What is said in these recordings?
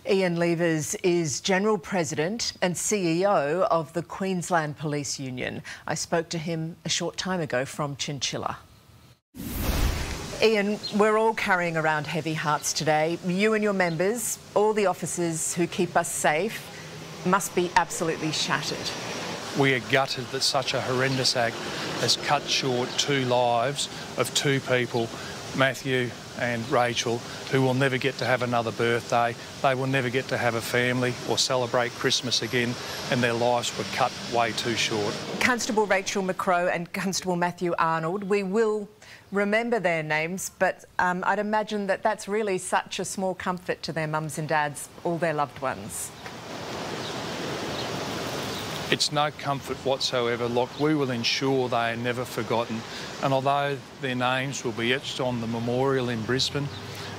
Ian Levers is General President and CEO of the Queensland Police Union. I spoke to him a short time ago from Chinchilla. Ian, we're all carrying around heavy hearts today. You and your members, all the officers who keep us safe, must be absolutely shattered. We are gutted that such a horrendous act has cut short two lives of two people, Matthew and Rachel, who will never get to have another birthday. They will never get to have a family or celebrate Christmas again, and their lives were cut way too short. Constable Rachel McCrow and Constable Matthew Arnold, we will remember their names, but I'd imagine that that's really such a small comfort to their mums and dads, all their loved ones. It's no comfort whatsoever. Look, we will ensure they are never forgotten. And although their names will be etched on the memorial in Brisbane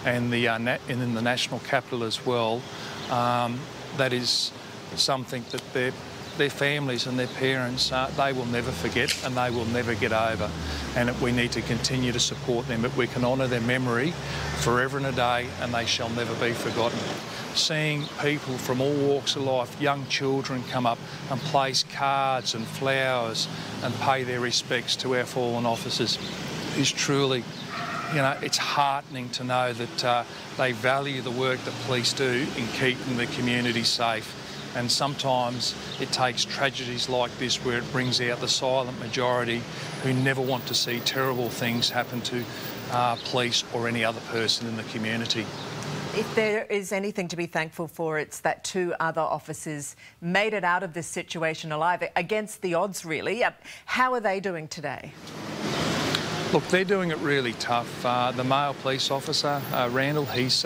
and in the national capital as well, that is something that their families and their parents, they will never forget and they will never get over. And we need to continue to support them, but we can honour their memory forever and a day, and they shall never be forgotten. Seeing people from all walks of life, young children, come up and place cards and flowers and pay their respects to our fallen officers is truly, you know, it's heartening to know that they value the work that police do in keeping the community safe. And sometimes it takes tragedies like this where it brings out the silent majority who never want to see terrible things happen to police or any other person in the community. If there is anything to be thankful for, it's that two other officers made it out of this situation alive, against the odds really. How are they doing today? Look, they're doing it really tough. The male police officer, Randall, he's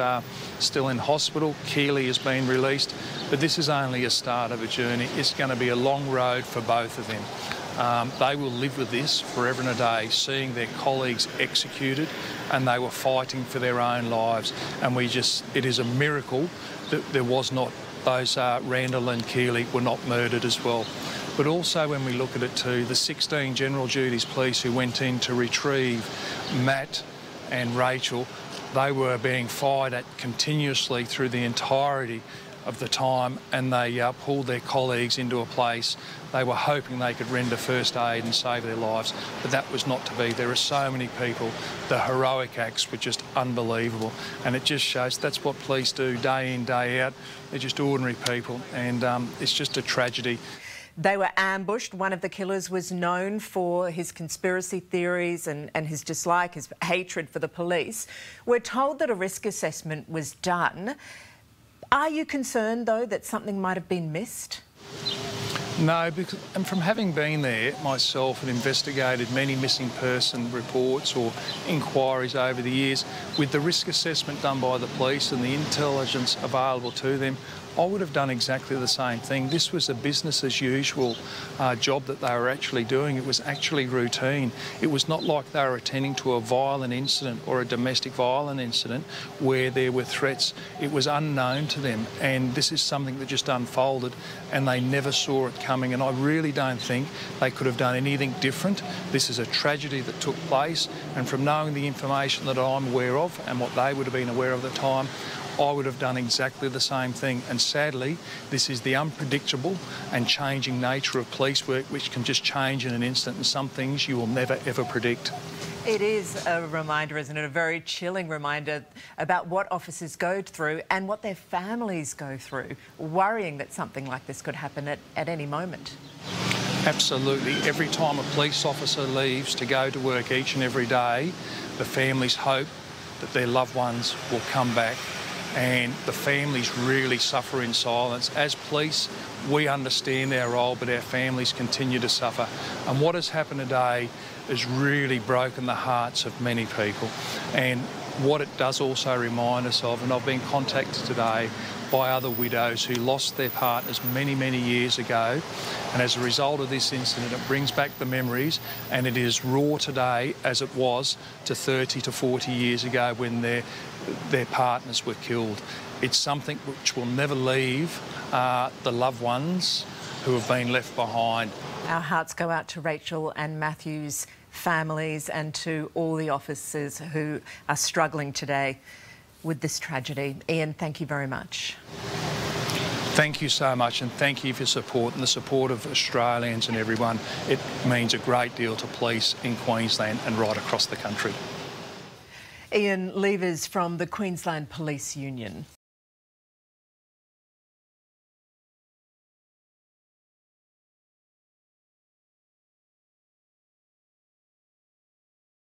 still in hospital. Keely has been released, but this is only a start of a journey. It's going to be a long road for both of them. They will live with this forever and a day, seeing their colleagues executed, and they were fighting for their own lives. And it is a miracle that there was not, those Randall and Keely were not murdered as well. But also when we look at it too, the 16 general duties police who went in to retrieve Matt and Rachel, they were being fired at continuously through the entirety of the time, and they pulled their colleagues into a place. They were hoping they could render first aid and save their lives, but that was not to be. There are so many people. The heroic acts were just unbelievable, and it just shows that's what police do day in, day out. They're just ordinary people, and it's just a tragedy. They were ambushed. One of the killers was known for his conspiracy theories and his dislike, his hatred for the police. We're told that a risk assessment was done. Are you concerned, though, that something might have been missed? No, and from having been there myself and investigated many missing person reports or inquiries over the years, with the risk assessment done by the police and the intelligence available to them, I would have done exactly the same thing. This was a business as usual job that they were actually doing. It was actually routine. It was not like they were attending to a violent incident or a domestic violent incident where there were threats. It was unknown to them, and this is something that just unfolded and they never saw it coming, and I really don't think they could have done anything different. This is a tragedy that took place, and from knowing the information that I'm aware of and what they would have been aware of at the time, I would have done exactly the same thing. And sadly, this is the unpredictable and changing nature of police work, which can just change in an instant, and some things you will never ever predict. It is a reminder, isn't it? A very chilling reminder about what officers go through and what their families go through, worrying that something like this could happen at any moment. Absolutely. Every time a police officer leaves to go to work each and every day, the families hope that their loved ones will come back, and the families really suffer in silence. As police, we understand our role, but our families continue to suffer. And what has happened today has really broken the hearts of many people. And what it does also remind us of, and I've been contacted today by other widows who lost their partners many, many years ago, and as a result of this incident, it brings back the memories, and it is raw today as it was to 30 to 40 years ago when their partners were killed. It's something which will never leave the loved ones who have been left behind. Our hearts go out to Rachel and Matthew's families and to all the officers who are struggling today with this tragedy. Ian, thank you very much. Thank you so much, and thank you for your support and the support of Australians and everyone. It means a great deal to police in Queensland and right across the country. Ian Levers from the Queensland Police Union.